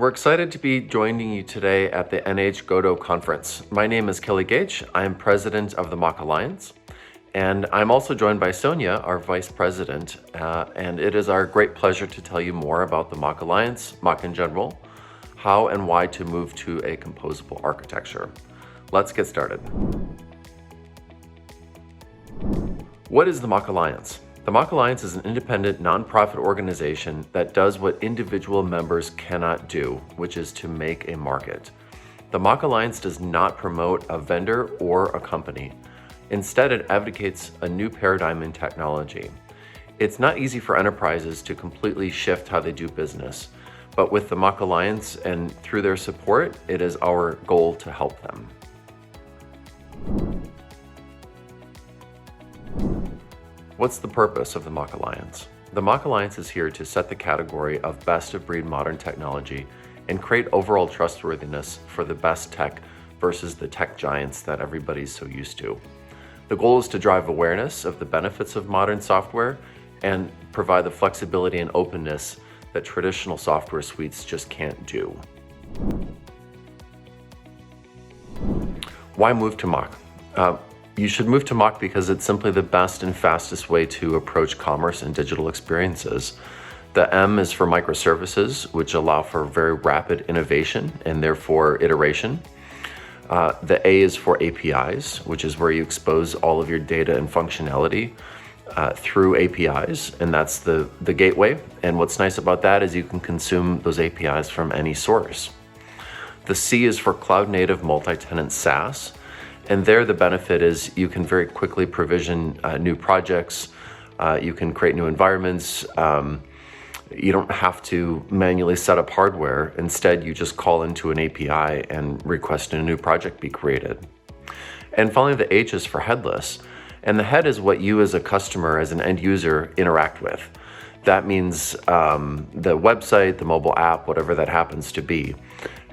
We're excited to be joining you today at the NH Godot conference. My name is Goetsch. I am president of the MACH Alliance, and I'm also joined by Sonja, our vice president, and it is our great pleasure to tell you more about the MACH Alliance, MACH in general, how and why to move to a composable architecture. Let's get started. What is the MACH Alliance? The MACH Alliance is an independent, nonprofit organization that does what individual members cannot do, which is to make a market. The MACH Alliance does not promote a vendor or a company. Instead, it advocates a new paradigm in technology. It's not easy for enterprises to completely shift how they do business, but with the MACH Alliance and through their support, it is our goal to help them. What's the purpose of the MACH Alliance? The MACH Alliance is here to set the category of best-of-breed modern technology and create overall trustworthiness for the best tech versus the tech giants that everybody's so used to. The goal is to drive awareness of the benefits of modern software and provide the flexibility and openness that traditional software suites just can't do. Why move to MACH? You should move to MACH because it's simply the best and fastest way to approach commerce and digital experiences. The M is for microservices, which allow for very rapid innovation and therefore iteration. The A is for APIs, which is where you expose all of your data and functionality through APIs, and that's the gateway. And what's nice about that is you can consume those APIs from any source. The C is for cloud-native multi-tenant SaaS. And there the benefit is you can very quickly provision new projects, you can create new environments, you don't have to manually set up hardware. Instead, you just call into an API and request a new project be created. And finally, the H is for headless. And the head is what you as a customer, as an end user, interact with. That means the website, the mobile app, whatever that happens to be.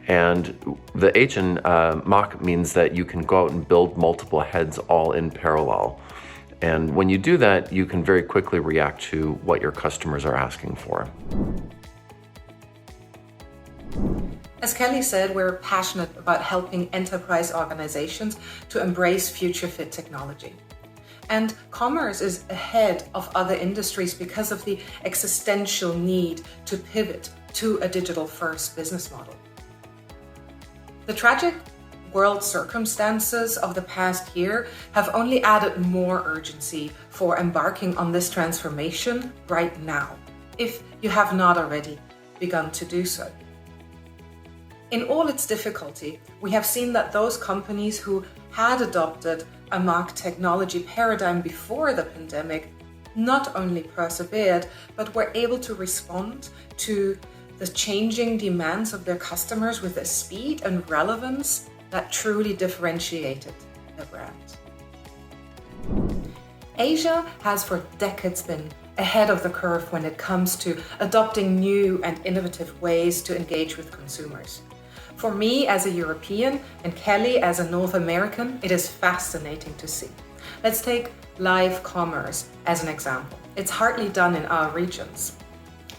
And the H in MACH means that you can go out and build multiple heads all in parallel. And when you do that, you can very quickly react to what your customers are asking for. As Kelly said, we're passionate about helping enterprise organizations to embrace future-fit technology. And commerce is ahead of other industries because of the existential need to pivot to a digital-first business model. The tragic world circumstances of the past year have only added more urgency for embarking on this transformation right now, if you have not already begun to do so. In all its difficulty, we have seen that those companies who had adopted a MACH technology paradigm before the pandemic not only persevered, but were able to respond to the changing demands of their customers with a speed and relevance that truly differentiated the brand. Asia has for decades been ahead of the curve when it comes to adopting new and innovative ways to engage with consumers. For me as a European and Kelly as a North American, it is fascinating to see. Let's take live commerce as an example. It's hardly done in our regions.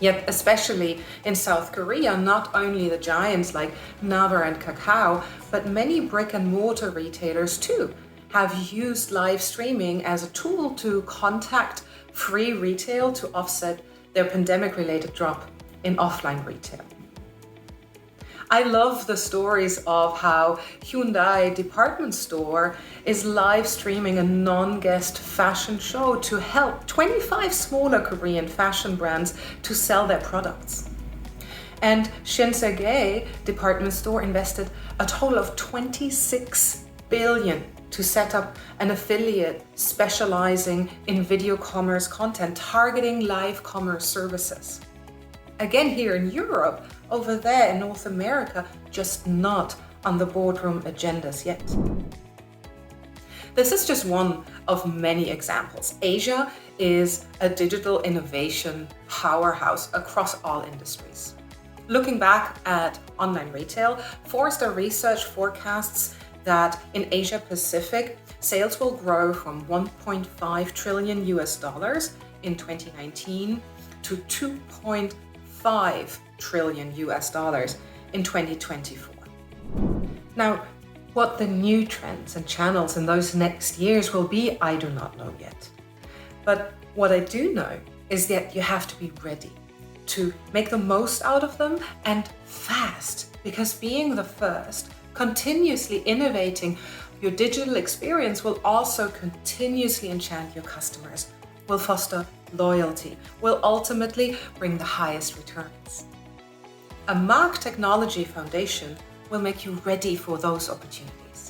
Yet, especially in South Korea, not only the giants like Naver and Kakao, but many brick and mortar retailers too have used live streaming as a tool to contact free retail to offset their pandemic-related drop in offline retail. I love the stories of how Hyundai department store is live streaming a non-guest fashion show to help 25 smaller Korean fashion brands to sell their products. And Shinsegae department store invested a total of 26 billion to set up an affiliate specializing in video commerce content targeting live commerce services. Again, here in Europe, over there in North America, just not on the boardroom agendas yet. This is just one of many examples. Asia is a digital innovation powerhouse across all industries. Looking back at online retail, Forrester Research forecasts that in Asia Pacific, sales will grow from $1.5 trillion in 2019 to $2.5 trillion in 2024. Now, what the new trends and channels in those next years will be, I do not know yet. But what I do know is that you have to be ready to make the most out of them and fast, because being the first, continuously innovating your digital experience will also continuously enchant your customers, will foster loyalty, will ultimately bring the highest returns. A MACH technology foundation will make you ready for those opportunities.